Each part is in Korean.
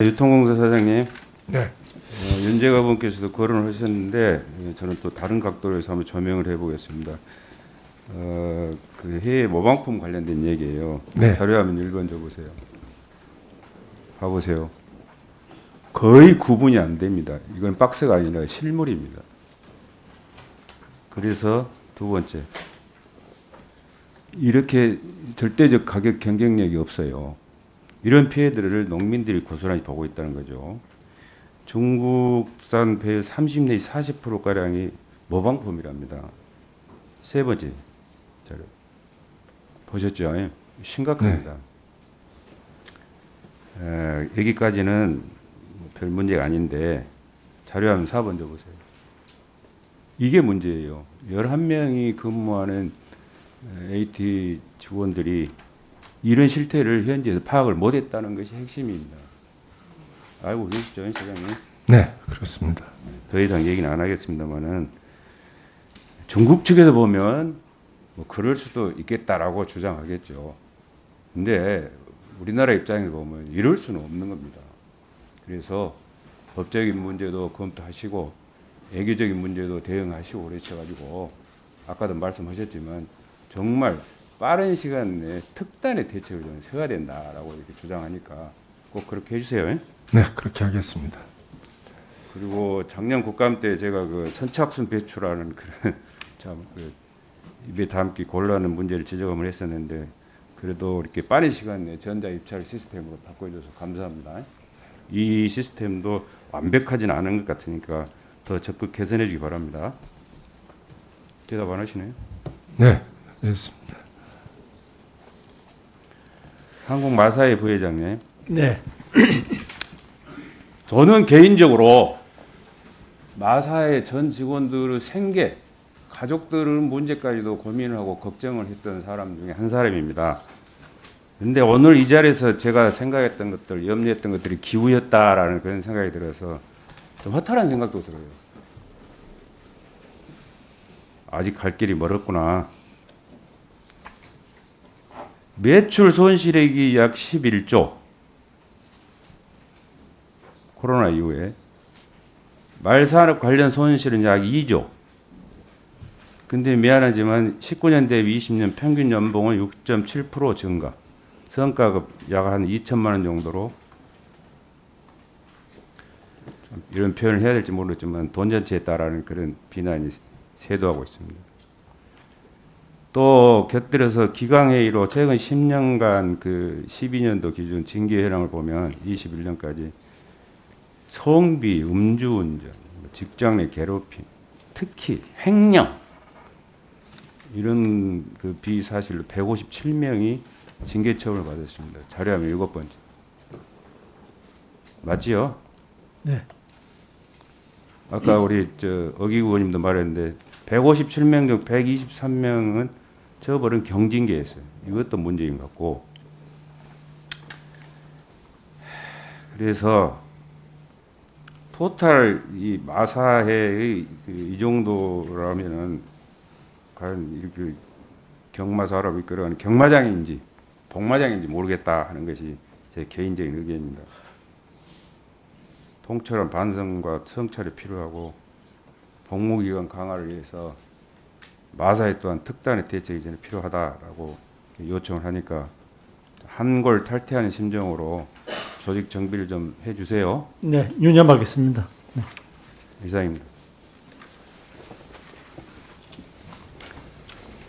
유통공사 사장님, 네. 윤재가 분께서도 거론을 하셨는데 저는 또 다른 각도에서 한번 조명을 해보겠습니다. 그 해외 모방품 관련된 얘기예요. 네. 자료 한번 읽어줘 보세요. 봐보세요. 거의 구분이 안 됩니다. 이건 박스가 아니라 실물입니다. 그래서 두 번째, 이렇게 절대적 가격 경쟁력이 없어요. 이런 피해들을 농민들이 고스란히 보고 있다는 거죠. 중국산 배의 30 내지 40%가량이 모방품이랍니다. 세 번째 자료 보셨죠? 예? 심각합니다. 여기까지는 별 문제가 아닌데 자료 한번 4번 줘보세요. 이게 문제예요. 11명이 근무하는 AT 직원들이 이런 실태를 현지에서 파악을 못했다는 것이 핵심입니다. 알고 계시죠, 사장님? 네, 그렇습니다. 더 이상 얘기는 안 하겠습니다만은 중국 측에서 보면 뭐 그럴 수도 있겠다라고 주장하겠죠. 근데 우리나라 입장에서 보면 이럴 수는 없는 겁니다. 그래서 법적인 문제도 검토하시고 애교적인 문제도 대응하시고 그러셔가지고 아까도 말씀하셨지만 정말 빠른 시간 내에 특단의 대책을 좀 세워야 된다라고 이렇게 주장하니까 꼭 그렇게 해주세요. 네, 그렇게 하겠습니다. 그리고 작년 국감 때 제가 그 선착순 배출하는 그런 참그 입에 담기 곤란한 문제를 지적을 했었는데 그래도 이렇게 빠른 시간 내에 전자 입찰 시스템으로 바꿔줘서 감사합니다. 이 시스템도 완벽하진 않은 것 같으니까 더 적극 개선해 주기 바랍니다. 대답 안 하시네요. 네, 알겠습니다. 한국 마사회 부회장님. 네. 저는 개인적으로 마사회 전 직원들의 생계, 가족들의 문제까지도 고민을 하고 걱정을 했던 사람 중에 한 사람입니다. 근데 오늘 이 자리에서 제가 생각했던 것들, 염려했던 것들이 기우였다라는 그런 생각이 들어서 좀 허탈한 생각도 들어요. 아직 갈 길이 멀었구나. 매출 손실액이 약 11조. 코로나 이후에. 말산업 관련 손실은 약 2조. 근데 미안하지만 19년 대비 20년 평균 연봉은 6.7% 증가. 성과급 약 한 2천만 원 정도로 이런 표현을 해야 될지 모르겠지만 돈전체에 그런 비난이 쇄도하고 있습니다. 또 곁들여서 기강회의로 최근 10년간 그 12년도 기준 징계 현황을 보면 21년까지 성비, 음주운전, 직장 내 괴롭힘, 특히 횡령 이런 그 비사실로 157명이 징계 처분을 받았습니다. 자료하면 7번째. 맞지요? 네. 아까 우리 어기구 의원님도 말했는데 157명 중 123명은 처벌은 경징계였어요. 이것도 문제인 것 같고. 그래서 토탈 이 마사회의 이 정도라면은 과연 이렇게 경마사라고 이끌어가는 경마장인지 복마장인지 모르겠다 하는 것이 제 개인적인 의견입니다. 통철한 반성과 성찰이 필요하고 복무기간 강화를 위해서 마사회 또한 특단의 대책이 저는 필요하다라고 요청을 하니까 한골 탈퇴하는 심정으로 조직 정비를 좀 해주세요. 네, 유념하겠습니다. 네. 이상입니다.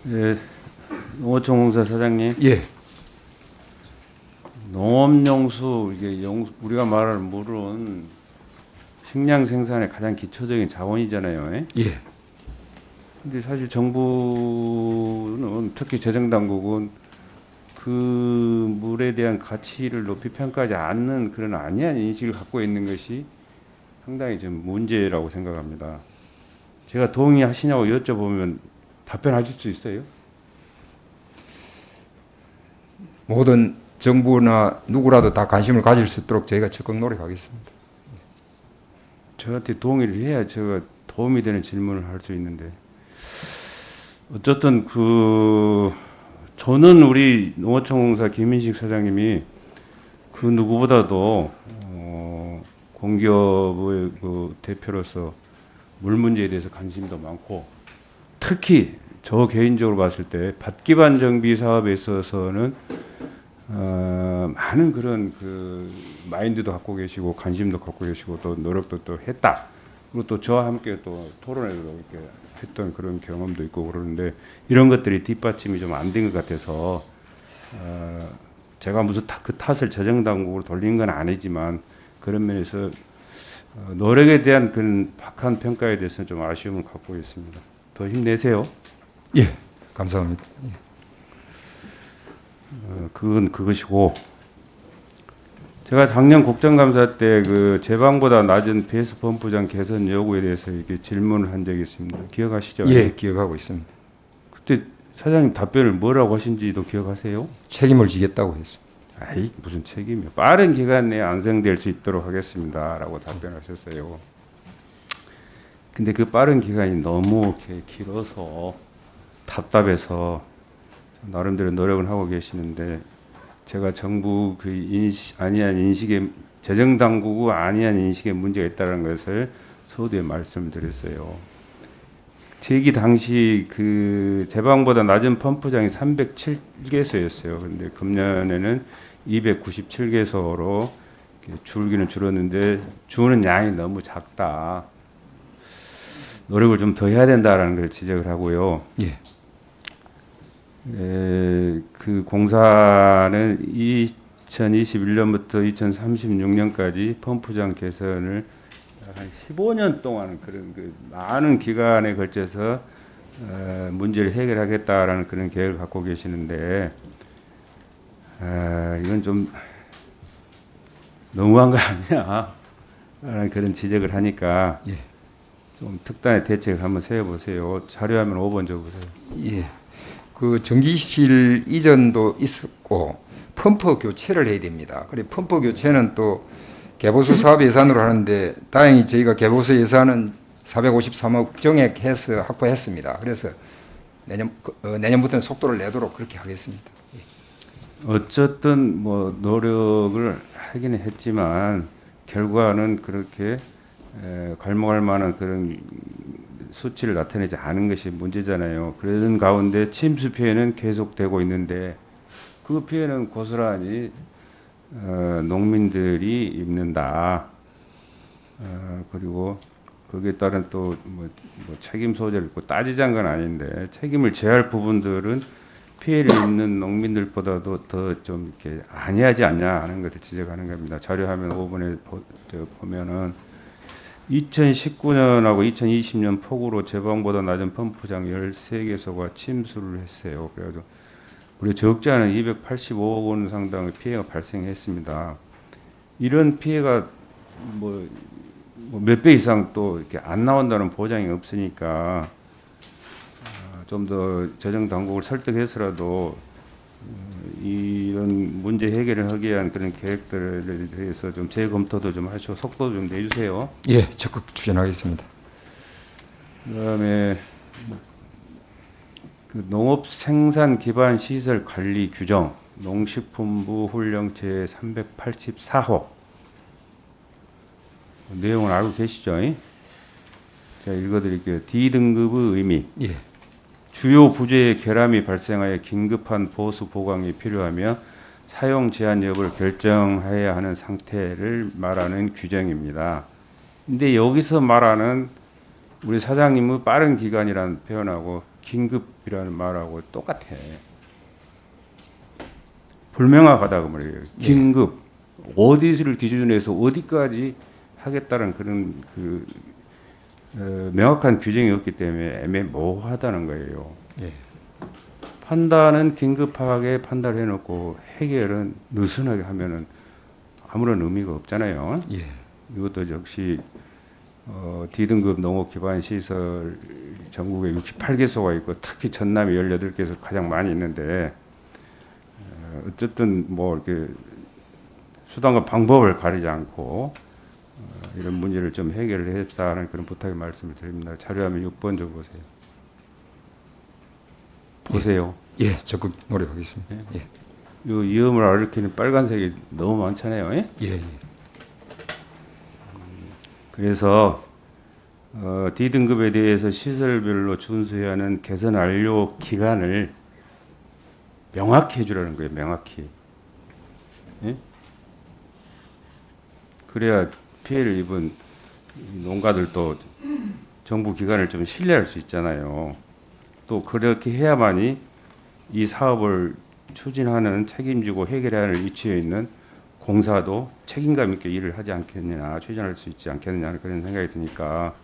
네, 농어촌공사 사장님. 예, 농업용수 이게 우리가 말하는 물은 식량 생산의 가장 기초적인 자원이잖아요. 예, 근데 사실 정부는 특히 재정당국은 그 물에 대한 가치를 높이 평가하지 않는 그런 안이한 인식을 갖고 있는 것이 상당히 좀 문제라고 생각합니다. 제가 동의하시냐고 여쭤보면 답변하실 수 있어요? 모든 정부나 누구라도 다 관심을 가질 수 있도록 저희가 적극 노력하겠습니다. 저한테 동의를 해야 제가 도움이 되는 질문을 할 수 있는데 어쨌든 저는 우리 농어촌공사 김인식 사장님이 그 누구보다도 공기업의 그 대표로서 물 문제에 대해서 관심도 많고 특히 저 개인적으로 봤을 때 밭 기반 정비 사업에 있어서는 많은 그런 그 마인드도 갖고 계시고 관심도 갖고 계시고 또 노력도 또 했다. 그리고 또 저와 함께 또 토론회도 이렇게 했던 그런 경험도 있고 그러는데 이런 것들이 뒷받침이 좀 안 된 것 같아서 제가 무슨 그 탓을 재정당국으로 돌린 건 아니지만 그런 면에서 노력에 대한 그런 박한 평가에 대해서는 좀 아쉬움을 갖고 있습니다. 더 힘내세요. 예, 감사합니다. 예. 그건 그것이고 제가 작년 국정감사 때 그 제방보다 낮은 배수 펌프장 개선 요구에 대해서 이렇게 질문을 한 적이 있습니다. 기억하시죠? 예, 기억하고 있습니다. 그때 사장님 답변을 뭐라고 하신지도 기억하세요? 책임을 지겠다고 했습니다. 아이 무슨 책임이요? 빠른 기간 내에 완성될 수 있도록 하겠습니다라고 답변하셨어요. 근데 그 빠른 기간이 너무 이렇게 길어서 답답해서 나름대로 노력을 하고 계시는데 제가 정부 그 아니한 인식에 재정 당국의 아니한 인식에 문제가 있다는 것을 서두에 말씀을 드렸어요. 제기 당시 그 제방보다 낮은 펌프장이 307개소였어요. 근데 금년에는 297개소로 줄기는 줄었는데 주는 양이 너무 작다. 노력을 좀 더 해야 된다라는 걸 지적을 하고요. 예. 그 공사는 2021년부터 2036년까지 펌프장 개선을 한 15년 동안 그런 그 많은 기간에 걸쳐서 문제를 해결하겠다라는 그런 계획을 갖고 계시는데 이건 좀 너무한 거 아니냐 라는 그런 지적을 하니까 예. 좀 특단의 대책을 한번 세워보세요. 자료화면 5번 줘보세요. 예. 그 전기실 이전도 있었고 펌프 교체를 해야 됩니다. 그래 펌프 교체는 또 개보수 사업 예산으로 하는데 다행히 저희가 개보수 예산은 453억 정액해서 확보했습니다. 그래서 내년부터는 속도를 내도록 그렇게 하겠습니다. 어쨌든 뭐 노력을 하기는 했지만 결과는 그렇게 갈망할 만한 그런 수치를 나타내지 않은 것이 문제잖아요. 그런 가운데 침수 피해는 계속되고 있는데 그 피해는 고스란히 농민들이 입는다. 그리고 거기에 따른 또 뭐 책임 소재를 있고 따지자는 건 아닌데 책임을 져야 할 부분들은 피해를 입는 농민들보다도 더 좀 이렇게 안해하지 않냐 하는 것을 지적하는 겁니다. 자료화면 5번에 보면은 2019년하고 2020년 폭우로 제방보다 낮은 펌프장 13개소가 침수를 했어요. 그래서 우리 적지 않은 285억 원 상당의 피해가 발생했습니다. 이런 피해가 뭐 몇 배 이상 또 이렇게 안 나온다는 보장이 없으니까 좀 더 재정 당국을 설득해서라도 이런 문제 해결을 하기 위한 그런 계획들에 대해서 좀 재검토도 좀 하시고 속도 좀 내주세요. 예, 적극 추진하겠습니다. 그다음에 그 농업 생산 기반 시설 관리 규정 농식품부 훈령 제 384호 내용을 알고 계시죠? 제가 읽어드릴게요. D등급의 의미. 예. 주요 부재의 결함이 발생하여 긴급한 보수 보강이 필요하며 사용 제한 여부를 결정해야 하는 상태를 말하는 규정입니다. 근데 여기서 말하는 우리 사장님의 빠른 기간이라는 표현하고 긴급이라는 말하고 똑같아. 불명확하다 그 말이에요. 긴급 어디를 기준으로 해서 어디까지 하겠다는 그런 명확한 규정이 없기 때문에 애매모호하다는 거예요. 예. 판단은 긴급하게 판단해 놓고 해결은 느슨하게 하면은 아무런 의미가 없잖아요. 예. 이것도 역시 D등급 농업 기반 시설 전국에 68개소가 있고 특히 전남이 18개소 가장 많이 있는데 어쨌든 뭐 이렇게 수단과 방법을 가리지 않고 이런 문제를 좀 해결을 했다는 그런 부탁의 말씀을 드립니다. 자료화면 6번 좀 보세요. 보세요. 예, 적극 노력하겠습니다. 예. 이 위험을 일으키는 빨간색이 너무 많잖아요. 예? 예. 예. 그래서 D등급에 대해서 시설별로 준수해야 하는 개선 완료 기간을 명확히 해주라는 거예요. 명확히. 예? 그래야 피해를 입은 이 농가들도 정부 기관을 좀 신뢰할 수 있잖아요. 또 그렇게 해야만이 이 사업을 추진하는 책임지고 해결해야 할 위치에 있는 공사도 책임감 있게 일을 하지 않겠느냐, 추진할 수 있지 않겠느냐 그런 생각이 드니까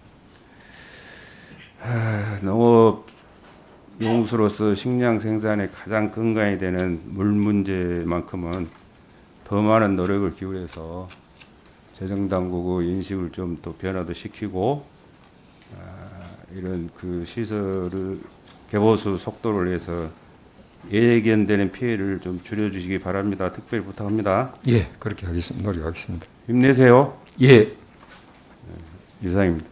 농업 용수로서 식량 생산의 가장 근간이 되는 물 문제만큼은 더 많은 노력을 기울여서 재정당국의 인식을 좀 더 변화도 시키고 이런 그 시설의 개보수 속도를 해서 예견되는 피해를 좀 줄여주시기 바랍니다. 특별히 부탁합니다. 예, 그렇게 하겠습니다. 노력하겠습니다. 힘내세요. 예. 이상입니다.